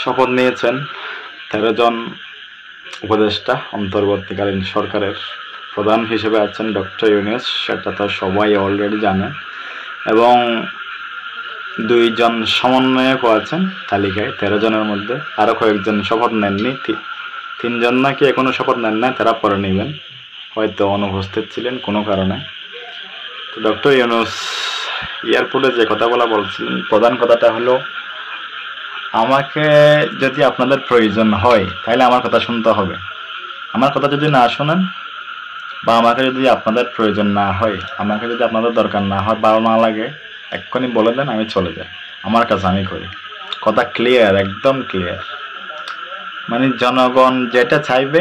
শপথ নিয়েছেন 13 জন উপদেষ্টা। অন্তর্বর্তীকালীন সরকারের প্রধান হিসেবে আছেন ডক্টর ইউনূস, সেটা তো সবাই অলরেডি জানেন। এবং 2 জন সমন্বয়কও আছেন তালিকায় 13 জনের মধ্যে। আরও কয়েকজন শপথ নেননি, 3 জন নাকি এখনও শপথ নেন না, তারা পরে নেবেন, হয়তো অনুপস্থিত ছিলেন কোনো কারণে। তো ডক্টর ইউনূস এয়ারপোর্টে যে কথাগুলো বলছিলেন, প্রধান কথাটা হলো, আমাকে যদি আপনাদের প্রয়োজন হয় তাহলে আমার কথা শুনতে হবে। আমার কথা যদি না শোনেন বা আমাকে যদি আপনাদের প্রয়োজন না হয়, আমাকে যদি আপনাদের দরকার না হয়, ভালো না লাগে, এক্ষুনি বলে দেন, আমি চলে যাই, আমার কাজ আমি করি। কথা ক্লিয়ার, একদম ক্লিয়ার। মানে জনগণ যেটা চাইবে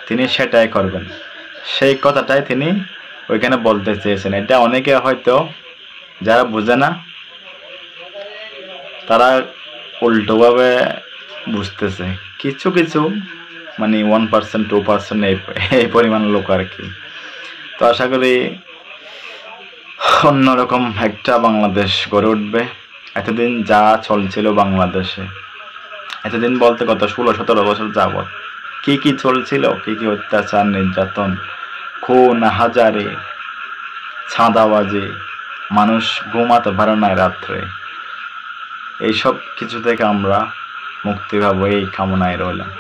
তিনি সেটাই করবেন, সেই কথাটাই তিনি ওইখানে বলতে চেয়েছেন। এটা অনেকে হয়তো যারা বুঝে না তারা উল্টোভাবে বুঝতেছে, কিছু কিছু মানে 1% 2% এই পরিমাণ লোক আর কি। তো আশা করি অন্যরকম একটা বাংলাদেশ গড়ে উঠবে। এতদিন যা চলছিল বাংলাদেশে, এতদিন বলতে গত 16-17 বছর যাবৎ কি কি চলছিল, কি কি অত্যাচার, নির্যাতন, খুন, হাজারি, ছাঁদাবাজি, মানুষ ঘুমাতে পারে না রাত্রে, এইসব কিছু থেকে আমরা মুক্তি পাবো এই কামনায় রইলাম।